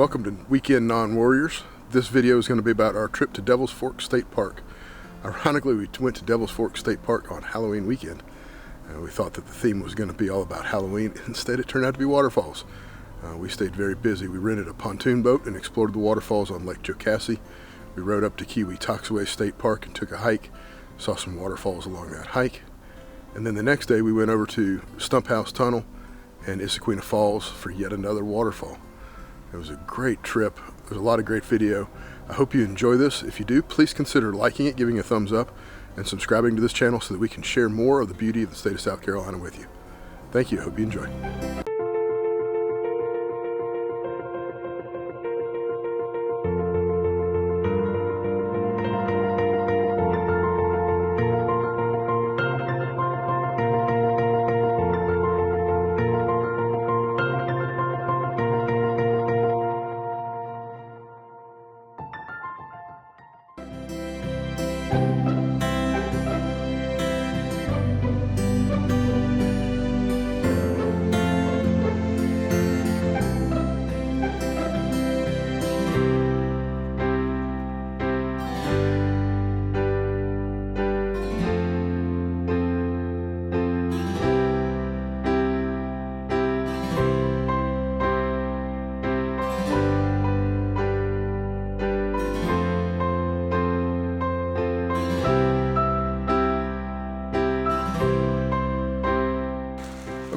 Welcome to Weekend Non-Warriors. This video is going to be about our trip to Devil's Fork State Park. Ironically, we went to Devil's Fork State Park on Halloween weekend. We thought that the theme was going to be all about Halloween. Instead, it turned out to be waterfalls. We stayed very busy. We rented a pontoon boat and explored the waterfalls on Lake Jocassee. We rode up to Keowee-Toxaway State Park and took a hike. Saw some waterfalls along that hike. And then the next day we went over to Stumphouse Tunnel and Issaqueena Falls for yet another waterfall. It was a great trip. There's a lot of great video. I hope you enjoy this. If you do, please consider liking it, giving a thumbs up, and subscribing to this channel so that we can share more of the beauty of the state of South Carolina with you. Thank you. I hope you enjoy.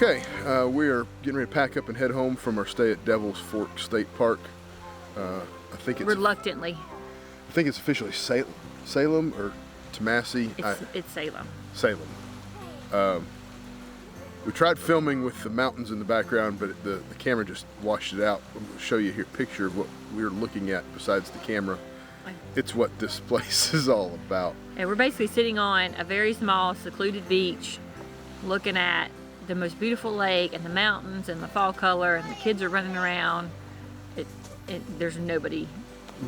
Okay, we are getting ready to pack up and head home from our stay at Devil's Fork State Park. I think it's reluctantly. I think it's officially Salem or Tomassie. It's Salem. Salem. We tried filming with the mountains in the background, but the camera just washed it out. I'm going to show you here a picture of what we're looking at besides the camera. It's what this place is all about. And we're basically sitting on a very small, secluded beach, looking at the most beautiful lake and the mountains and the fall color, and the kids are running around. There's nobody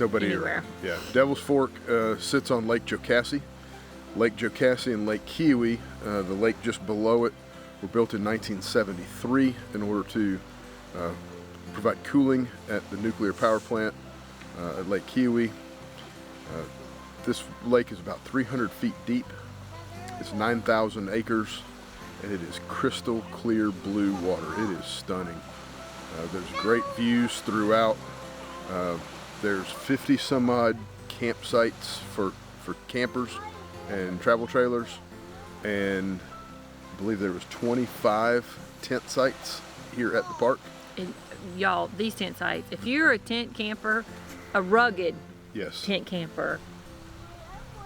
anywhere. Yeah, Devil's Fork sits on Lake Jocassee. Lake Jocassee and Lake Keowee, the lake just below it, were built in 1973 in order to provide cooling at the nuclear power plant at Lake Keowee. This lake is about 300 feet deep. It's 9,000 acres. And it is crystal clear blue water. It is stunning. There's great views throughout. There's 50 some odd campsites for campers and travel trailers, and I believe there was 25 tent sites here at the park. And y'all, these tent sites, if you're a tent camper, a rugged tent camper,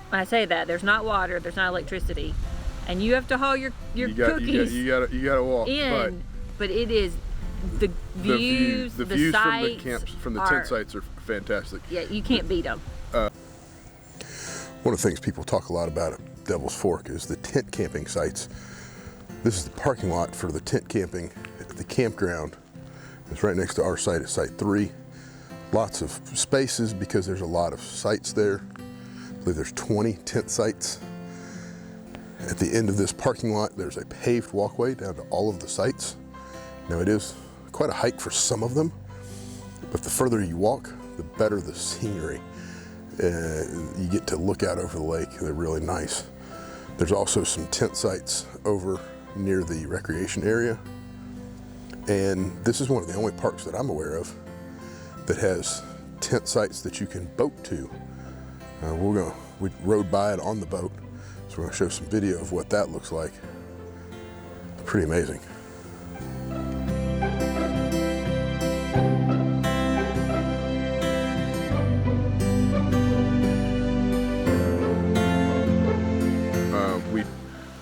when I say that, there's not water, there's not electricity, and you have to haul your cookies. You gotta walk in, but it is the views, the views sights from the tent sites are fantastic. Yeah, you can't beat them. One of the things people talk a lot about at Devil's Fork is the tent camping sites. This is the parking lot for the tent camping at the campground. It's right next to our site at Site 3. Lots of spaces because there's a lot of sites there. I believe there's 20 tent sites. At the end of this parking lot, there's a paved walkway down to all of the sites. Now, it is quite a hike for some of them, but the further you walk, the better the scenery. You get to look out over the lake. They're really nice. There's also some tent sites over near the recreation area. And this is one of the only parks that I'm aware of that has tent sites that you can boat to. We rode by it on the boat. So we're going to show some video of what that looks like. Pretty amazing.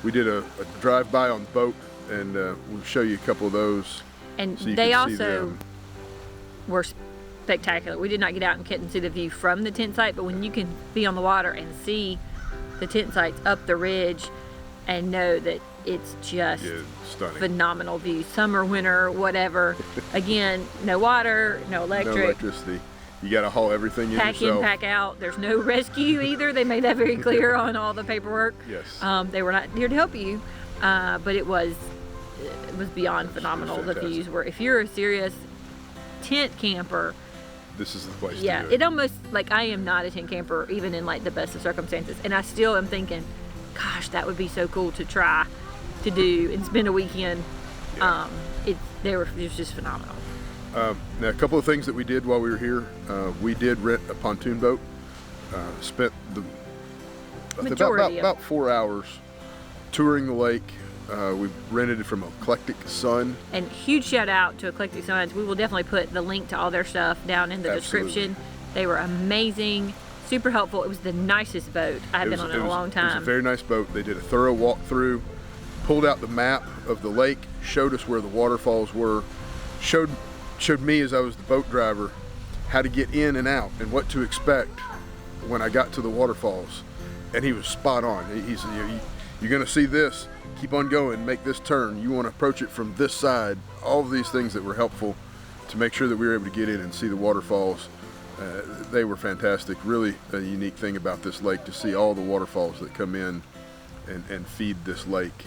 We did a drive-by on the boat, and we'll show you a couple of those. And so they also were spectacular. We did not get out and see the view from the tent site, but when you can be on the water and see the tent sites up the ridge and know that it's just stunning. Phenomenal views, summer, winter, whatever. Again, no water, no electric. No electricity. You got to haul everything in yourself. Pack in, pack out. There's no rescue either. They made that very clear on all the paperwork. Yes. They were not here to help you, but it was beyond phenomenal. The views were, if you're a serious tent camper, this is the place Yeah, to do it. it almost, like, I am not a tent camper, even in like the best of circumstances, and I still am thinking, gosh, that would be so cool to try to do and spend a weekend. Yeah. It was just phenomenal. Now, a couple of things that we did while we were here. We did rent a pontoon boat. Spent about 4 hours touring the lake. We rented it from Eclectic Sun. And huge shout out to Eclectic Suns. We will definitely put the link to all their stuff down in the Absolutely. description. They were amazing, super helpful. It was the nicest boat I've been on in a long time. It was a very nice boat. They did a thorough walkthrough, pulled out the map of the lake, showed us where the waterfalls were, showed me as I was the boat driver how to get in and out and what to expect when I got to the waterfalls. And he was spot on. He said, you're going to see this, keep on going, make this turn, you want to approach it from this side. All of these things that were helpful to make sure that we were able to get in and see the waterfalls. They were fantastic. Really a unique thing about this lake, to see all the waterfalls that come in and feed this lake.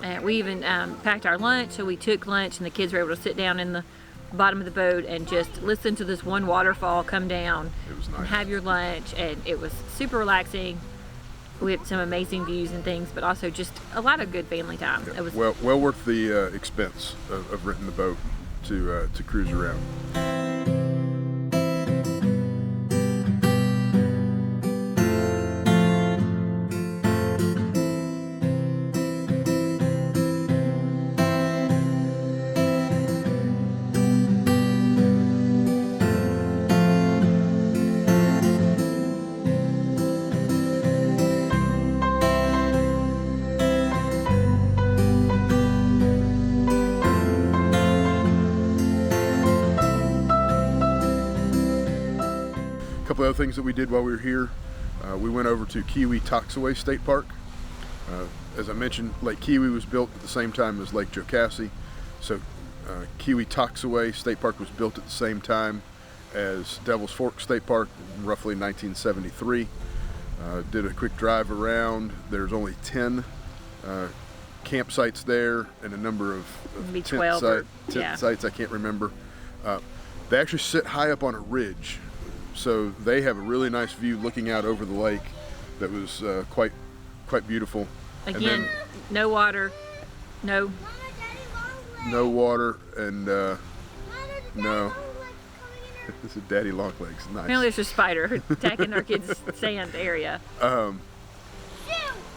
And we even packed our lunch, so we took lunch and the kids were able to sit down in the bottom of the boat and just listen to this one waterfall come down. It was nice. And have your lunch, and it was super relaxing. We had some amazing views and things, but also just a lot of good family time. Yeah, It was well worth the expense of renting the boat to cruise around. A couple other things that we did while we were here. We went over to Keowee-Toxaway State Park. As I mentioned, Lake Keowee was built at the same time as Lake Jocassee. So Keowee-Toxaway State Park was built at the same time as Devil's Fork State Park, roughly 1973. Did a quick drive around. There's only 10 campsites there and a number of Maybe tent 12 sites, I can't remember. They actually sit high up on a ridge, so they have a really nice view looking out over the lake that was quite beautiful. again, no water, no water, and no. This is Daddy Longlegs. Nice. apparently there's a spider attacking our kids' sand area.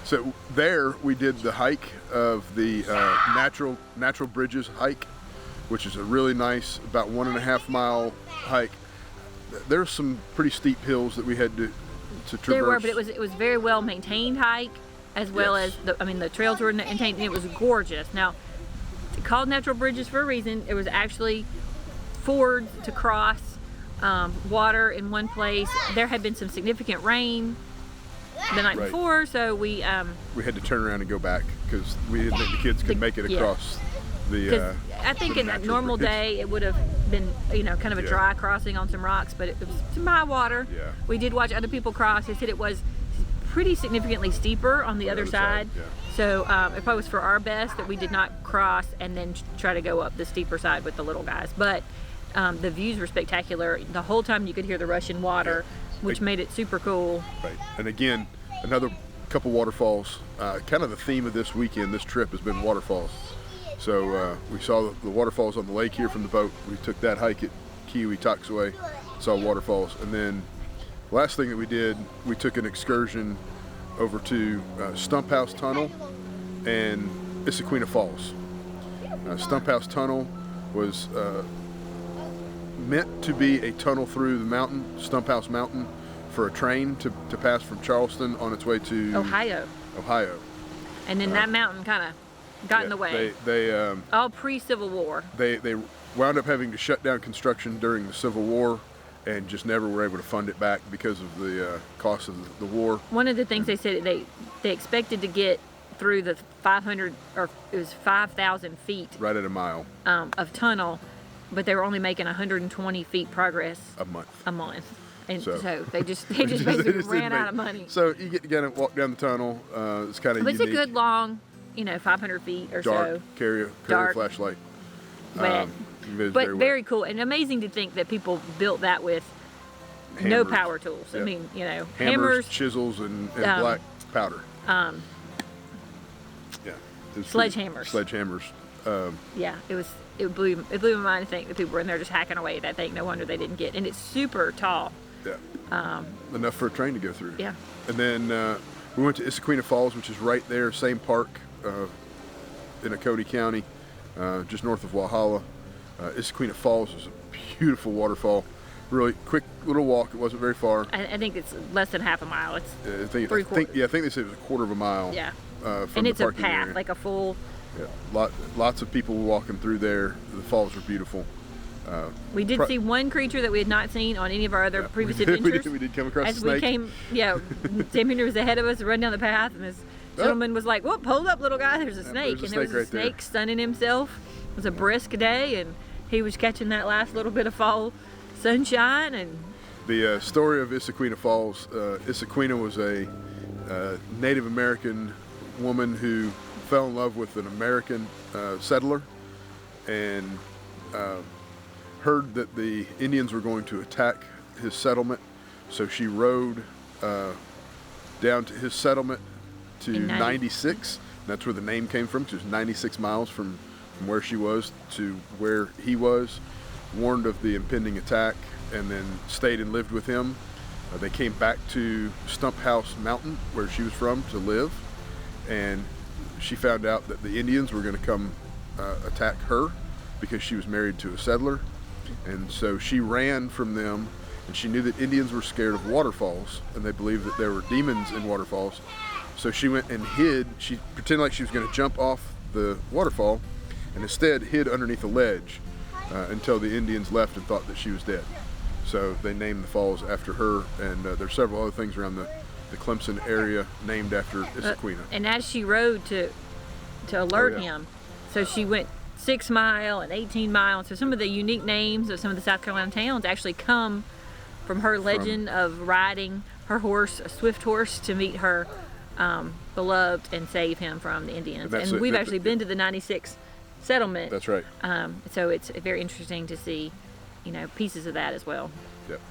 So there we did the hike of the natural bridges hike, which is a really nice, about 1.5 mile hike. There's some pretty steep hills that we had to traverse. There were, but it was very well maintained hike, as well Yes. as the trails were maintained, and it was gorgeous. Now, it's called natural bridges for a reason. It was actually fords to cross water in one place. There had been some significant rain the night Right. before, so we had to turn around and go back because we didn't think the kids could make it yeah. across the. because I think the in a natural normal bridge. day it would have been kind of a Yeah. dry crossing on some rocks, but it was some high water. Yeah. We did watch other people cross. They said it was pretty significantly steeper on the other side. yeah. So it probably was for our best that we did not cross and then try to go up the steeper side with the little guys. But the views were spectacular. The whole time you could hear the rushing water, which made it super cool. Right. And again, another couple waterfalls. Kind of the theme of this weekend, this trip has been waterfalls. So we saw the waterfalls on the lake here from the boat. We took that hike at Keowee-Toxaway, saw waterfalls. And then last thing that we did, we took an excursion over to Stumphouse Tunnel and Issaqueena Falls. Stumphouse Tunnel was meant to be a tunnel through the mountain, Stumphouse Mountain, for a train to pass from Charleston on its way to Ohio. Uh, And then that mountain kind of got in the way. They All pre-Civil War. they wound up having to shut down construction during the Civil War and just never were able to fund it back because of the cost of the war. One of the things they said they expected to get through the 500 or it was 5,000 feet Right at a mile of tunnel, but they were only making 120 feet progress a month. a month, and so, So- they just They basically just ran didn't out make- of money. So you get to kind of walk down the tunnel. It's kind of But unique. it's a good long, 500 feet or dark. so. Carry a Dark. flashlight. But But very cool and amazing to think that people built that with no power tools. I mean, you know, hammers, chisels, and black powder. Sledgehammers. It blew my mind to think that people were in there just hacking away at that thing. No wonder they didn't get. And it's super tall. Yeah. Enough for a train to go through. Yeah. And then we went to Issaqueena Falls, which is right there, same park in Cody County, just north of Walhalla. Issaqueena Falls is a beautiful waterfall. Really quick little walk. It wasn't very far. I think it's less than half a mile. It's I think they said it was a quarter of a mile. Yeah. From and it's the a path, area. like a full. Yeah. Lots of people walking through there. The falls are beautiful. We did see one creature that we had not seen on any of our other previous adventures. We did come across a We snake. came, Sam Henry was ahead of us, run down the path, and this gentleman was like, "Whoop, hold up, little guy, there's a snake." There's a and there was snake a right snake there. sunning himself. It was a brisk day, and he was catching that last little bit of fall sunshine. And the story of Issaqueena Falls, Issaqueena was a Native American woman who fell in love with an American settler and heard that the Indians were going to attack his settlement, so she rode down to his settlement to 96. That's where the name came from. It was 96 miles from where she was to where he was, warned of the impending attack, and then stayed and lived with him. They came back to Stumphouse Mountain, where she was from, to live, and she found out that the Indians were going to come attack her because she was married to a settler, and so she ran from them, and she knew that Indians were scared of waterfalls, and they believed that there were demons in waterfalls. So she went and hid. She pretended like she was going to jump off the waterfall, and instead hid underneath a ledge until the Indians left and thought that she was dead. So they named the falls after her, and there's several other things around the Clemson area named after Issaqueena. And as she rode to alert him, so she went 6 Mile and 18 Mile. So some of the unique names of some of the South Carolina towns actually come from her legend of riding her horse, a swift horse, to meet her beloved and save him from the Indians. And we've actually been to the 96 settlement. That's right. So it's very interesting to see, pieces of that as well. Yep.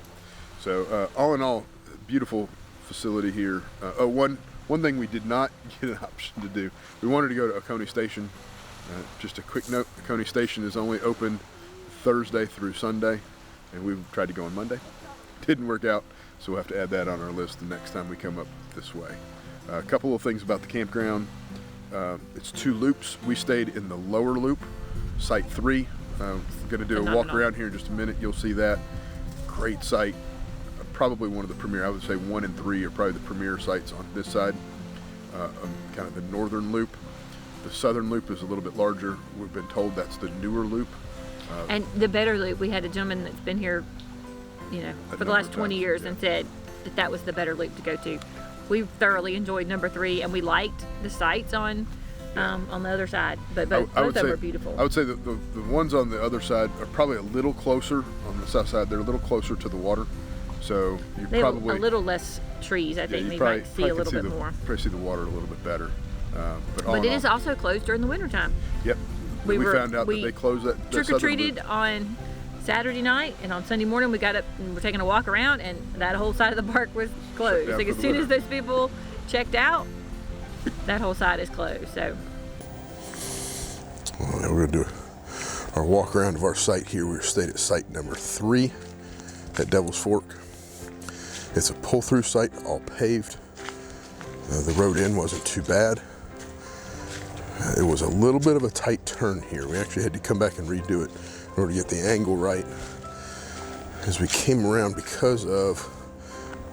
So all in all, beautiful facility here. One thing we did not get an option to do, we wanted to go to Oconee Station. Just a quick note, Oconee Station is only open Thursday through Sunday, and we tried to go on Monday. Didn't work out, so we'll have to add that on our list the next time we come up this way. A couple of things about the campground. It's 2 loops. We stayed in the lower loop, Site 3. I'm going to do a walk around here in just a minute. You'll see that. Great site. Probably one of the premier, I would say 1 and 3 are probably the premier sites on this side. Kind of the northern loop. The southern loop is a little bit larger. We've been told that's the newer loop. And the better loop, we had a gentleman that's been here, for the last 20 years and said that was the better loop to go to. We thoroughly enjoyed number 3, and we liked the sights on the other side, but both of them are beautiful. I would say that the ones on the other side are probably a little closer. On the south side, they're a little closer to the water, so they probably have a little less trees. I think you might see a little bit more. Probably see the water a little bit better. But it is also closed during the wintertime. Yep. We found out that they close that trick-or-treated on Saturday night, and on Sunday morning we got up and we're taking a walk around, and that whole side of the park was closed. Like as soon as those people checked out, that whole side is closed. So we're gonna do our walk around of our site here. We stayed at site number 3 at Devil's Fork. It's a pull-through site, all paved. The road in wasn't too bad. It was a little bit of a tight turn here. We actually had to come back and redo it in order to get the angle right as we came around because of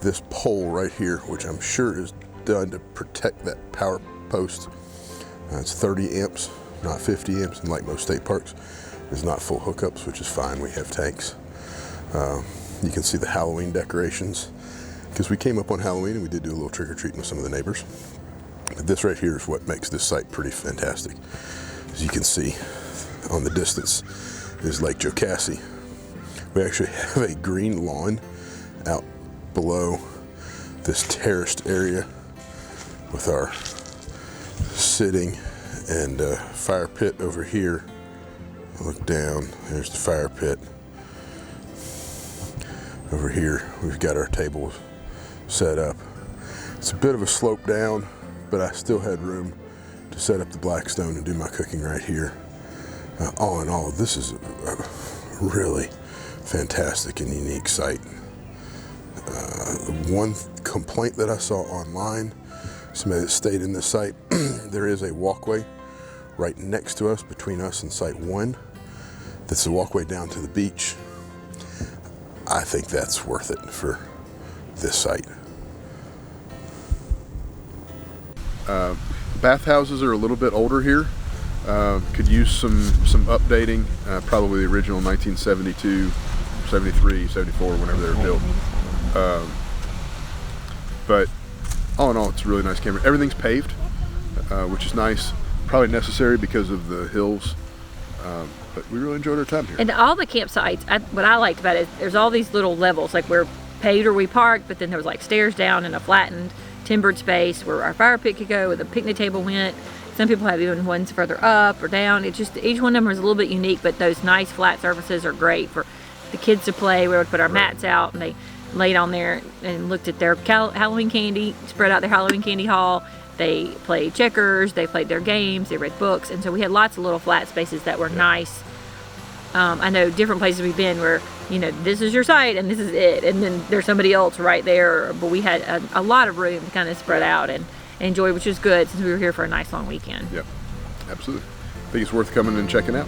this pole right here, which I'm sure is done to protect that power post. It's 30 amps, not 50 amps, and like most state parks, it's not full hookups, which is fine. We have tanks. You can see the Halloween decorations because we came up on Halloween and we did do a little trick-or-treating with some of the neighbors. But this right here is what makes this site pretty fantastic. As you can see on the distance is Lake Jocassee. We actually have a green lawn out below this terraced area with our sitting and fire pit over here I look down, there's the fire pit. Over here, we've got our tables set up. It's a bit of a slope down, but I still had room to set up the Blackstone and do my cooking right here. All in all, this is a really fantastic and unique site. One complaint that I saw online, somebody that stayed in this site, there is a walkway right next to us, between us and Site 1. That's the walkway down to the beach. I think that's worth it for this site. Bathhouses are a little bit older here. Could use some updating. Probably the original 1972, 73, 74, whenever they were built. But all in all, it's a really nice campground. Everything's paved, which is nice. Probably necessary because of the hills. But we really enjoyed our time here. And all the campsites, what I liked about it is there's all these little levels, like we're paved or we parked, but then there was like stairs down and a flattened timbered space where our fire pit could go, where the picnic table went. Some people have even ones further up or down. It's just, each one of them is a little bit unique, but those nice flat surfaces are great for the kids to play. We would put our mats out and they laid on there and looked at their Halloween candy, spread out their Halloween candy haul. They played checkers, they played their games, they read books, and so we had lots of little flat spaces that were nice. I know different places we've been where, you know, this is your site and this is it, and then there's somebody else right there, but we had a lot of room to kind of spread out and enjoy, which is good since we were here for a nice long weekend. Yep, absolutely. I think it's worth coming and checking out.